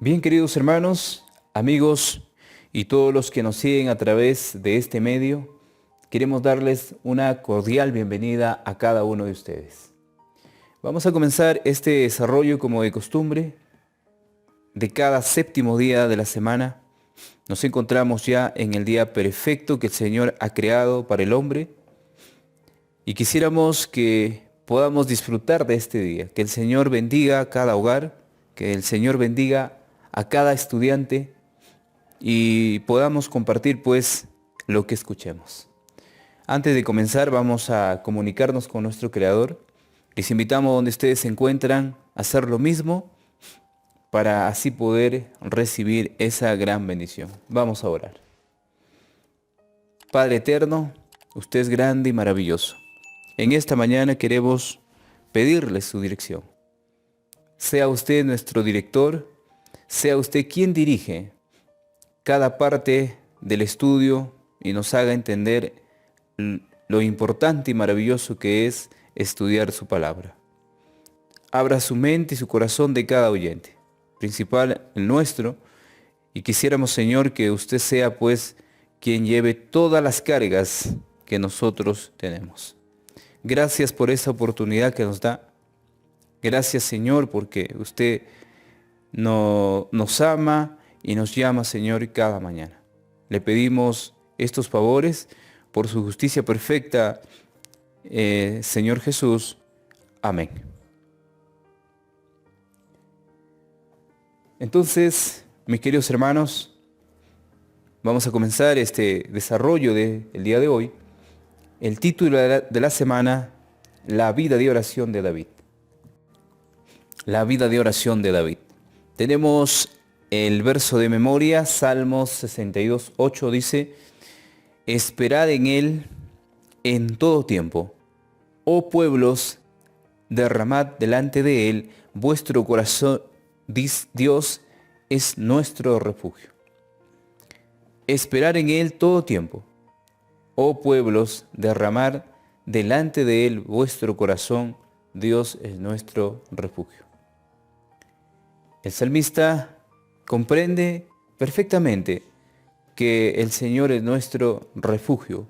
Bien, queridos hermanos, amigos y todos los que nos siguen a través de este medio, queremos darles una cordial bienvenida a cada uno de ustedes. Vamos a comenzar este desarrollo como de costumbre. De cada séptimo día de la semana, nos encontramos ya en el día perfecto que el Señor ha creado para el hombre y quisiéramos que podamos disfrutar de este día, que el Señor bendiga a cada hogar, que el Señor bendiga a cada estudiante y podamos compartir pues lo que escuchemos. Antes de comenzar vamos a comunicarnos con nuestro Creador. Les invitamos donde ustedes se encuentran a hacer lo mismo para así poder recibir esa gran bendición. Vamos a orar. Padre eterno, usted es grande y maravilloso. En esta mañana queremos pedirle su dirección. Sea usted nuestro director, sea usted quien dirige cada parte del estudio y nos haga entender lo importante y maravilloso que es estudiar su palabra. Abra su mente y su corazón de cada oyente, principal el nuestro, y quisiéramos, Señor, que usted sea pues quien lleve todas las cargas que nosotros tenemos. Gracias por esa oportunidad que nos da. Gracias, Señor, porque usted nos ama y nos llama, Señor, cada mañana. Le pedimos estos favores por su justicia perfecta, Señor Jesús. Amén. Entonces, mis queridos hermanos, vamos a comenzar este desarrollo del día de hoy. El título de la semana, la vida de oración de David. La vida de oración de David. Tenemos el verso de memoria, Salmos 62, 8 dice: esperad en él en todo tiempo, oh pueblos, derramad delante de él vuestro corazón, Dios es nuestro refugio. Esperar en él todo tiempo, oh pueblos, derramad delante de él vuestro corazón, Dios es nuestro refugio. El salmista comprende perfectamente que el Señor es nuestro refugio,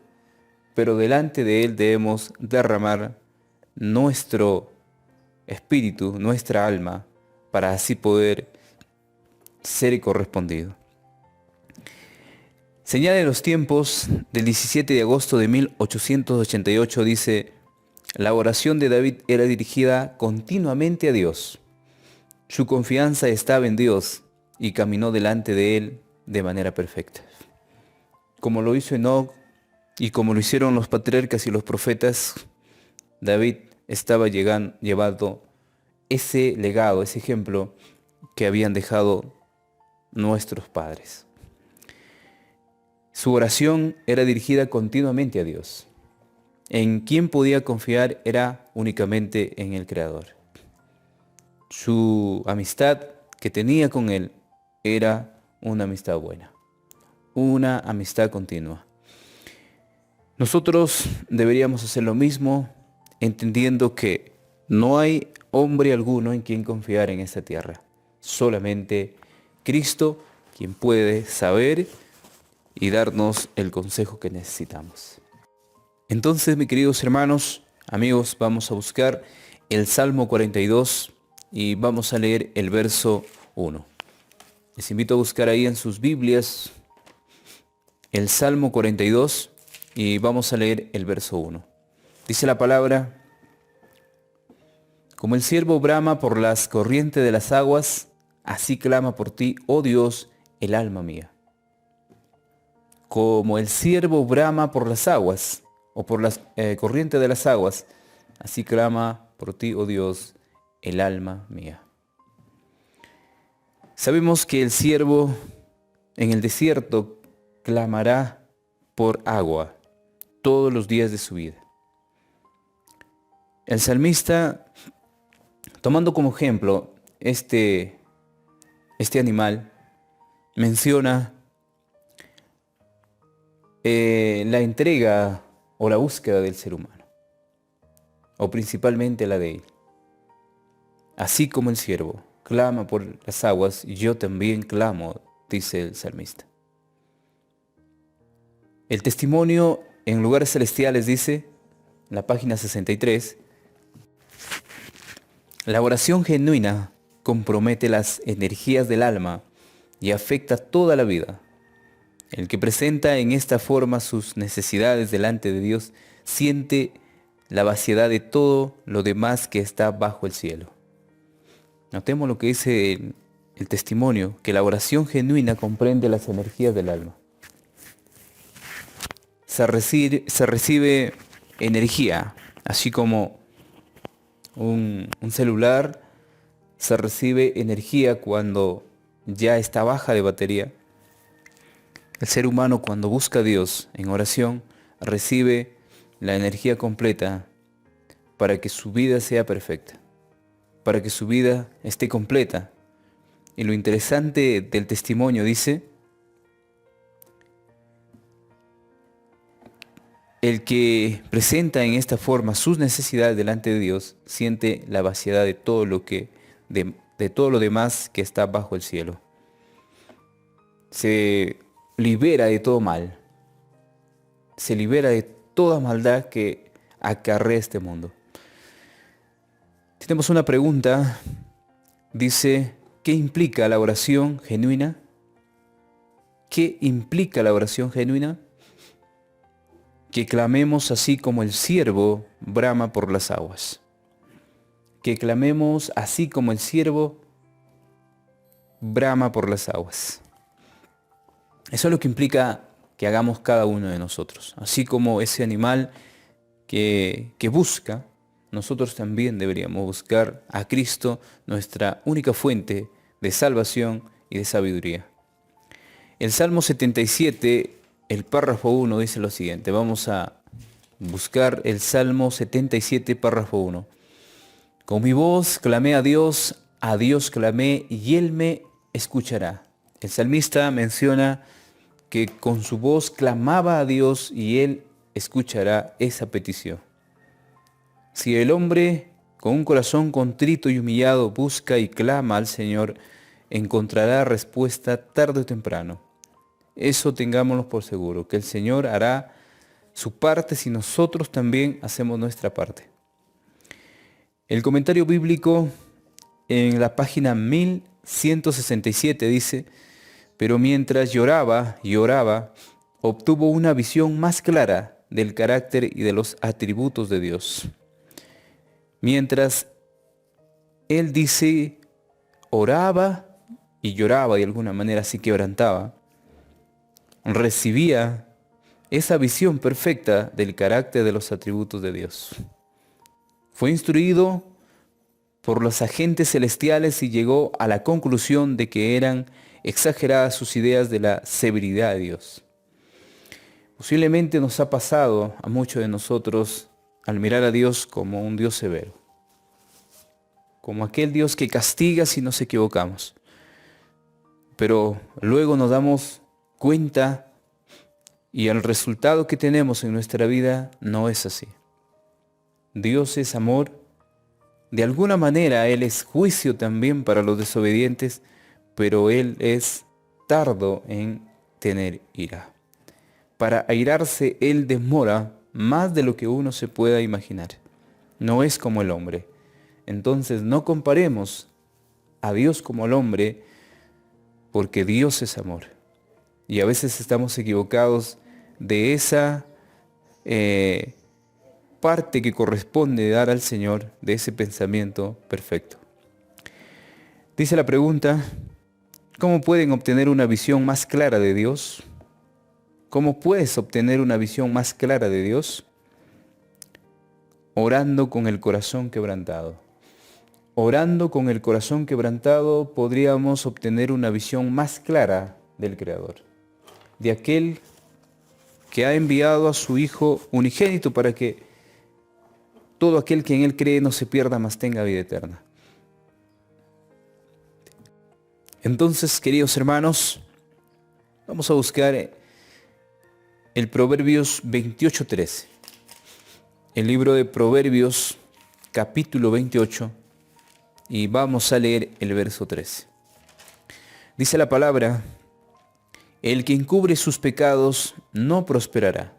pero delante de Él debemos derramar nuestro espíritu, nuestra alma, para así poder ser correspondido. Señala en los tiempos del 17 de agosto de 1888 dice: la oración de David era dirigida continuamente a Dios. Su confianza estaba en Dios y caminó delante de Él de manera perfecta. Como lo hizo Enoc y como lo hicieron los patriarcas y los profetas, David estaba llevando ese legado, ese ejemplo que habían dejado nuestros padres. Su oración era dirigida continuamente a Dios. En quien podía confiar era únicamente en el Creador. Su amistad que tenía con Él era una amistad buena, una amistad continua. Nosotros deberíamos hacer lo mismo, entendiendo que no hay hombre alguno en quien confiar en esta tierra. Solamente Cristo, quien puede saber y darnos el consejo que necesitamos. Entonces, mis queridos hermanos, amigos, vamos a buscar el Salmo 42 y vamos a leer el verso 1. Les invito a buscar ahí en sus Biblias el Salmo 42 y vamos a leer el verso 1. Dice la palabra: como el ciervo brama por las corrientes de las aguas, así clama por ti, oh Dios, el alma mía. Como el ciervo brama por las aguas, o por las corrientes de las aguas, así clama por ti, oh Dios, el alma mía. Sabemos que el ciervo en el desierto clamará por agua todos los días de su vida. El salmista, tomando como ejemplo este animal, menciona la entrega o la búsqueda del ser humano, o principalmente la de él. Así como el ciervo clama por las aguas, yo también clamo, dice el salmista. El testimonio en lugares celestiales dice, en la página 63, la oración genuina compromete las energías del alma y afecta toda la vida. El que presenta en esta forma sus necesidades delante de Dios siente la vaciedad de todo lo demás que está bajo el cielo. Notemos lo que dice el testimonio, que la oración genuina comprende las energías del alma. Se recibe energía, así como un celular se recibe energía cuando ya está baja de batería. El ser humano, cuando busca a Dios en oración, recibe la energía completa para que su vida sea perfecta, para que su vida esté completa. Y lo interesante del testimonio dice, el que presenta en esta forma sus necesidades delante de Dios siente la vaciedad de todo lo demás que está bajo el cielo. Se libera de todo mal. Se libera de toda maldad que acarrea este mundo. Tenemos una pregunta. Dice, ¿qué implica la oración genuina? ¿Qué implica la oración genuina? Que clamemos así como el ciervo brama por las aguas. Que clamemos así como el ciervo brama por las aguas. Eso es lo que implica que hagamos cada uno de nosotros. Así como ese animal que busca, nosotros también deberíamos buscar a Cristo, nuestra única fuente de salvación y de sabiduría. El Salmo 77, el párrafo 1 dice lo siguiente. Vamos a buscar el Salmo 77, párrafo 1. Con mi voz clamé a Dios clamé y Él me escuchará. El salmista menciona que con su voz clamaba a Dios y Él escuchará esa petición. Si el hombre con un corazón contrito y humillado busca y clama al Señor, encontrará respuesta tarde o temprano. Eso tengámoslo por seguro, que el Señor hará su parte si nosotros también hacemos nuestra parte. El comentario bíblico en la página 1167 dice, pero mientras lloraba y oraba, obtuvo una visión más clara del carácter y de los atributos de Dios. Mientras él dice, oraba y lloraba de alguna manera, se quebrantaba, recibía esa visión perfecta del carácter de los atributos de Dios. Fue instruido por los agentes celestiales y llegó a la conclusión de que eran exageradas sus ideas de la severidad de Dios. Posiblemente nos ha pasado a muchos de nosotros al mirar a Dios como un Dios severo, como aquel Dios que castiga si nos equivocamos. Pero luego nos damos cuenta y el resultado que tenemos en nuestra vida no es así. Dios es amor. De alguna manera Él es juicio también para los desobedientes, pero Él es tardo en tener ira. Para airarse Él demora más de lo que uno se pueda imaginar. No es como el hombre. Entonces no comparemos a Dios como al hombre, porque Dios es amor. Y a veces estamos equivocados de esa parte que corresponde dar al Señor, de ese pensamiento perfecto. Dice la pregunta, ¿cómo pueden obtener una visión más clara de Dios? ¿Cómo puedes obtener una visión más clara de Dios? Orando con el corazón quebrantado. Orando con el corazón quebrantado podríamos obtener una visión más clara del Creador, de aquel que ha enviado a su Hijo unigénito para que todo aquel que en Él cree no se pierda, mas tenga vida eterna. Entonces, queridos hermanos, vamos a buscar el Proverbios , el libro de Proverbios, capítulo 28, y vamos a leer el verso 13. Dice la palabra: el que encubre sus pecados no prosperará,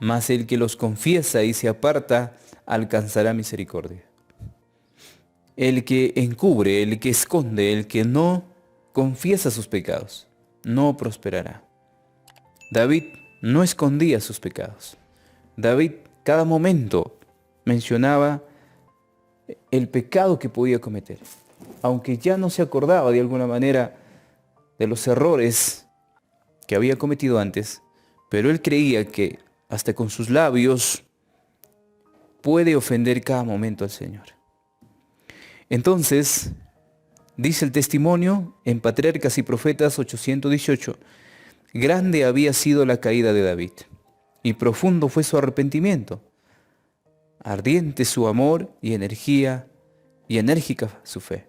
mas el que los confiesa y se aparta alcanzará misericordia. El que encubre, el que esconde, el que no confiesa sus pecados, no prosperará. David no escondía sus pecados. David cada momento mencionaba el pecado que podía cometer, aunque ya no se acordaba de alguna manera de los errores que había cometido antes, pero él creía que hasta con sus labios puede ofender cada momento al Señor. Entonces, dice el testimonio en Patriarcas y Profetas 818, grande había sido la caída de David, y profundo fue su arrepentimiento, ardiente su amor y energía, y enérgica su fe.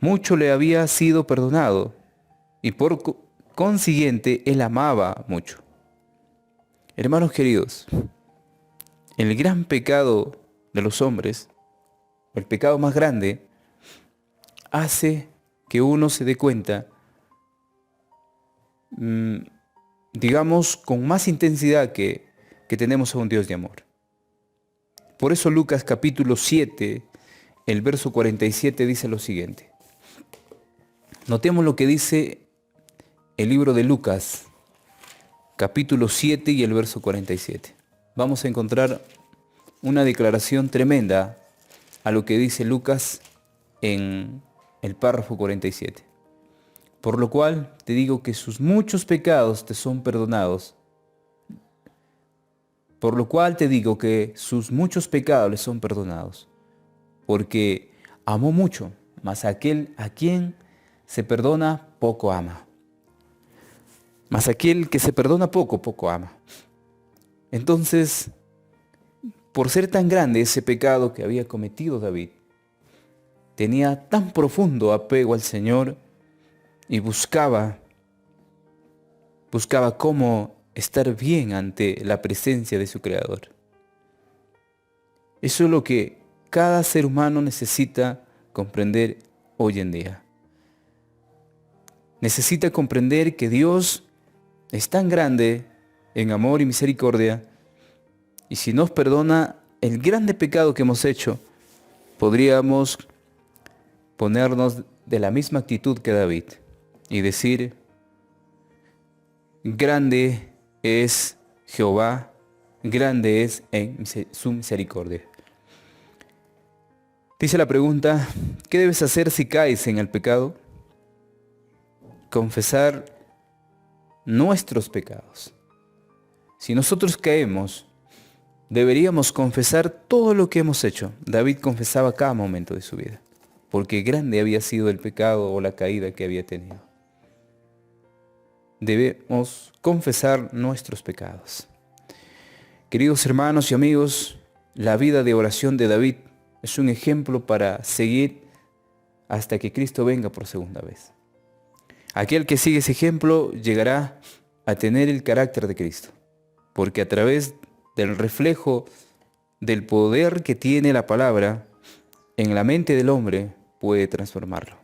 Mucho le había sido perdonado, y por consiguiente él amaba mucho. Hermanos queridos, el gran pecado de los hombres, el pecado más grande, hace que uno se dé cuenta, digamos, con más intensidad que tenemos a un Dios de amor. Por eso Lucas capítulo 7, el verso 47 dice lo siguiente. Notemos lo que dice el libro de Lucas, capítulo 7 y el verso 47. Vamos a encontrar una declaración tremenda a lo que dice Lucas en el párrafo 47. Por lo cual te digo que sus muchos pecados te son perdonados. Por lo cual te digo que sus muchos pecados le son perdonados. Porque amó mucho, mas aquel a quien se perdona, poco ama. Mas aquel que se perdona poco, poco ama. Entonces, por ser tan grande ese pecado que había cometido David, tenía tan profundo apego al Señor y buscaba cómo estar bien ante la presencia de su Creador. Eso es lo que cada ser humano necesita comprender hoy en día. Necesita comprender que Dios es tan grande en amor y misericordia, y si nos perdona el grande pecado que hemos hecho, podríamos ponernos de la misma actitud que David y decir: grande es Jehová, grande es en su misericordia. Dice la pregunta: ¿qué debes hacer si caes en el pecado? Confesar nuestros pecados. Si nosotros caemos, deberíamos confesar todo lo que hemos hecho. David confesaba cada momento de su vida, porque grande había sido el pecado o la caída que había tenido. Debemos confesar nuestros pecados. Queridos hermanos y amigos, la vida de oración de David es un ejemplo para seguir hasta que Cristo venga por segunda vez. Aquel que sigue ese ejemplo llegará a tener el carácter de Cristo, porque a través del reflejo del poder que tiene la palabra en la mente del hombre puede transformarlo.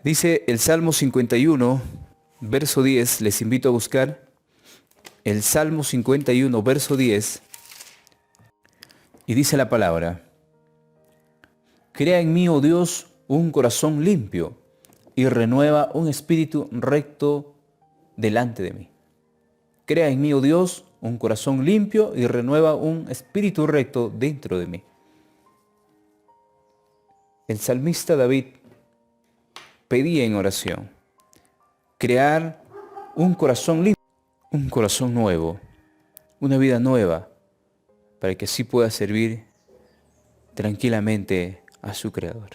Dice el Salmo 51, verso 10, les invito a buscar el Salmo 51, verso 10, y dice la palabra: crea en mí, oh Dios, un corazón limpio, y renueva un espíritu recto delante de mí. Crea en mí, oh Dios, un corazón limpio y renueva un espíritu recto dentro de mí. El salmista David pedía en oración crear un corazón limpio, un corazón nuevo, una vida nueva, para que así pueda servir tranquilamente a su Creador.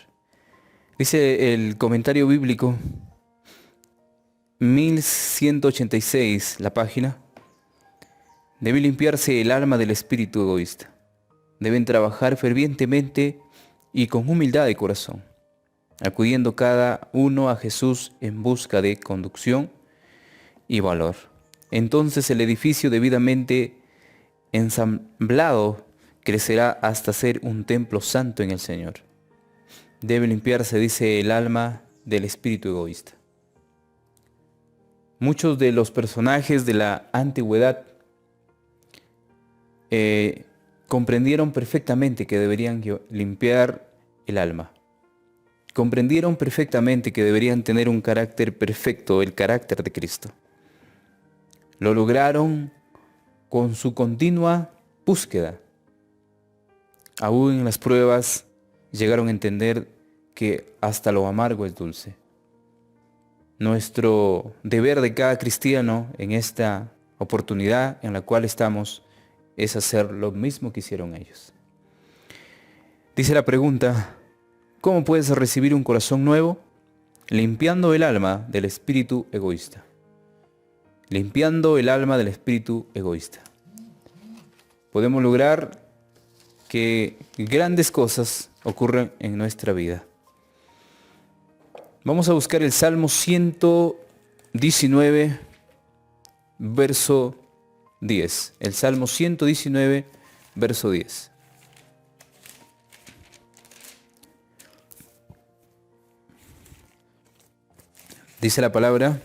Dice el comentario bíblico 1186, la página: debe limpiarse el alma del espíritu egoísta. Deben trabajar fervientemente y con humildad de corazón, acudiendo cada uno a Jesús en busca de conducción y valor. Entonces el edificio debidamente ensamblado crecerá hasta ser un templo santo en el Señor. Debe limpiarse, dice, el alma del espíritu egoísta. Muchos de los personajes de la antigüedad comprendieron perfectamente que deberían limpiar el alma. Comprendieron perfectamente que deberían tener un carácter perfecto, el carácter de Cristo. Lo lograron con su continua búsqueda. Aún en las pruebas llegaron a entender que hasta lo amargo es dulce. Nuestro deber de cada cristiano en esta oportunidad en la cual estamos es hacer lo mismo que hicieron ellos. Dice la pregunta: ¿cómo puedes recibir un corazón nuevo? Limpiando el alma del espíritu egoísta. Limpiando el alma del espíritu egoísta. Podemos lograr que grandes cosas ocurran en nuestra vida. Vamos a buscar el Salmo 119, verso 10. El Salmo 119, verso 10. Dice la palabra,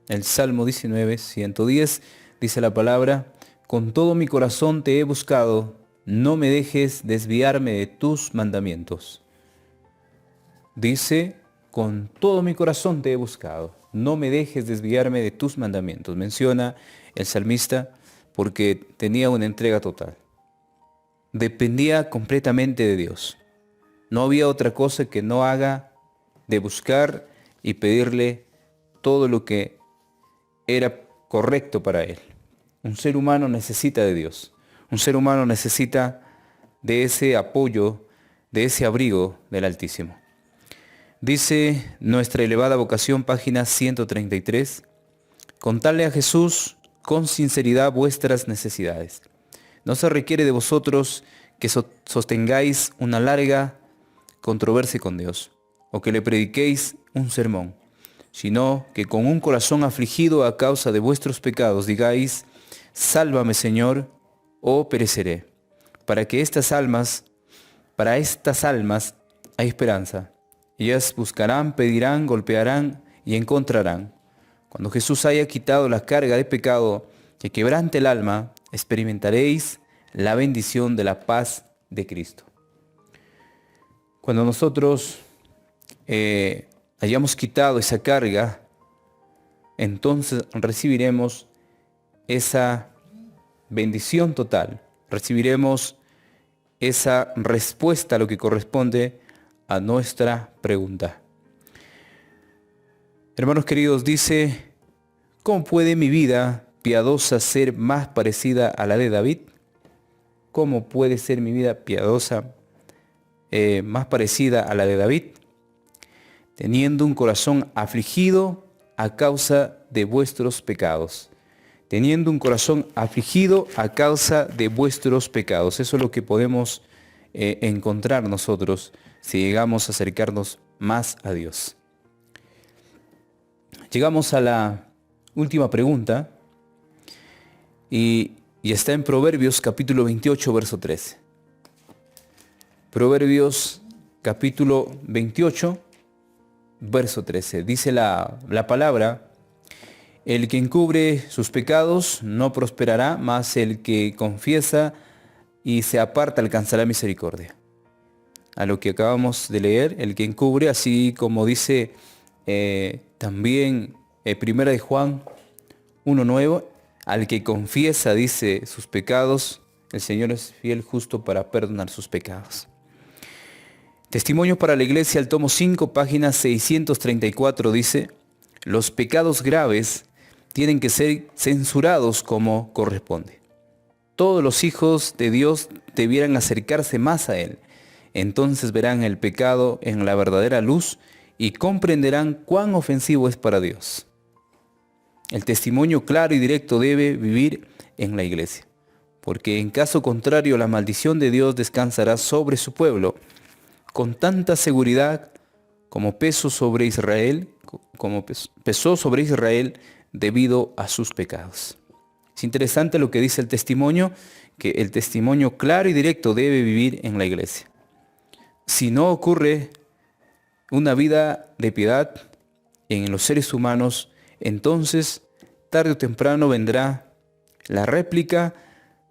el Salmo 19, 110, dice la palabra: con todo mi corazón te he buscado, no me dejes desviarme de tus mandamientos. Dice, con todo mi corazón te he buscado, no me dejes desviarme de tus mandamientos. Menciona el salmista porque tenía una entrega total. Dependía completamente de Dios. No había otra cosa que no haga de buscar y pedirle todo lo que era correcto para él. Un ser humano necesita de Dios. Un ser humano necesita de ese apoyo, de ese abrigo del Altísimo. Dice nuestra elevada vocación, página 133, contadle a Jesús con sinceridad vuestras necesidades. No se requiere de vosotros que sostengáis una larga controversia con Dios, o que le prediquéis un sermón, sino que con un corazón afligido a causa de vuestros pecados digáis: sálvame, Señor, o pereceré. Para estas almas hay esperanza. Ellas buscarán, pedirán, golpearán y encontrarán. Cuando Jesús haya quitado la carga de pecado que quebrante el alma, experimentaréis la bendición de la paz de Cristo. Cuando nosotros hayamos quitado esa carga, entonces recibiremos esa bendición total. Recibiremos esa respuesta a lo que corresponde a nuestra pregunta. Hermanos queridos, dice: ¿cómo puede mi vida piadosa ser más parecida a la de David? ¿Cómo puede ser mi vida piadosa más parecida a la de David? Teniendo un corazón afligido a causa de vuestros pecados. Teniendo un corazón afligido a causa de vuestros pecados. Eso es lo que podemos encontrar nosotros si llegamos a acercarnos más a Dios. Llegamos a la última pregunta y está en Proverbios capítulo 28, verso 13. Proverbios capítulo 28, verso 13. Dice la palabra: el que encubre sus pecados no prosperará, mas el que confiesa y se aparta alcanzará misericordia. A lo que acabamos de leer, el que encubre, así como dice también Primera de Juan 1:9, al que confiesa, dice, sus pecados, el Señor es fiel, justo para perdonar sus pecados. Testimonio para la Iglesia, el tomo 5, página 634, dice: los pecados graves tienen que ser censurados como corresponde. Todos los hijos de Dios debieran acercarse más a Él. Entonces verán el pecado en la verdadera luz y comprenderán cuán ofensivo es para Dios. El testimonio claro y directo debe vivir en la iglesia, porque en caso contrario la maldición de Dios descansará sobre su pueblo con tanta seguridad como pesó sobre Israel debido a sus pecados. Es interesante lo que dice el testimonio, que el testimonio claro y directo debe vivir en la iglesia. Si no ocurre una vida de piedad en los seres humanos, entonces tarde o temprano vendrá la réplica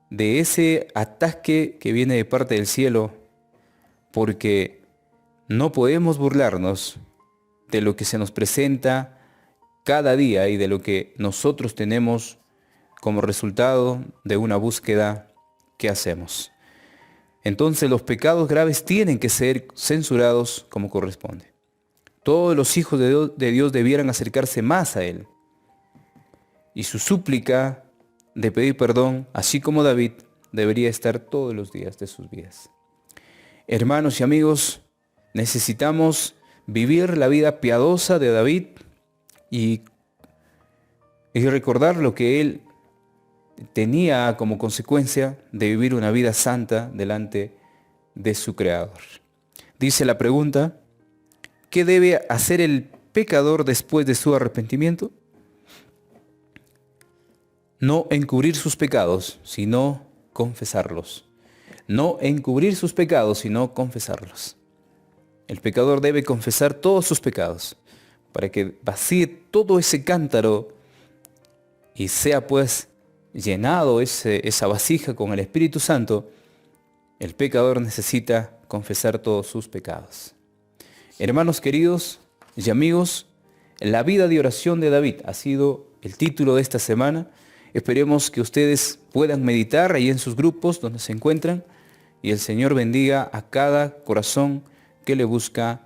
de ese ataque que viene de parte del cielo, porque no podemos burlarnos de lo que se nos presenta cada día y de lo que nosotros tenemos como resultado de una búsqueda que hacemos. Entonces los pecados graves tienen que ser censurados como corresponde. Todos los hijos de Dios debieran acercarse más a Él. Y su súplica de pedir perdón, así como David, debería estar todos los días de sus vidas. Hermanos y amigos, necesitamos vivir la vida piadosa de David y recordar lo que él tenía como consecuencia de vivir una vida santa delante de su Creador. Dice la pregunta, ¿qué debe hacer el pecador después de su arrepentimiento? No encubrir sus pecados, sino confesarlos. No encubrir sus pecados, sino confesarlos. El pecador debe confesar todos sus pecados para que vacíe todo ese cántaro y sea pues llenado esa vasija con el Espíritu Santo. El pecador necesita confesar todos sus pecados. Hermanos queridos y amigos, la vida de oración de David ha sido el título de esta semana. Esperemos que ustedes puedan meditar ahí en sus grupos donde se encuentran y el Señor bendiga a cada corazón que le busca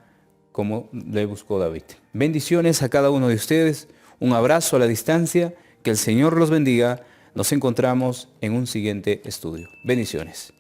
como le buscó David. Bendiciones a cada uno de ustedes, un abrazo a la distancia, que el Señor los bendiga. Nos encontramos en un siguiente estudio. Bendiciones.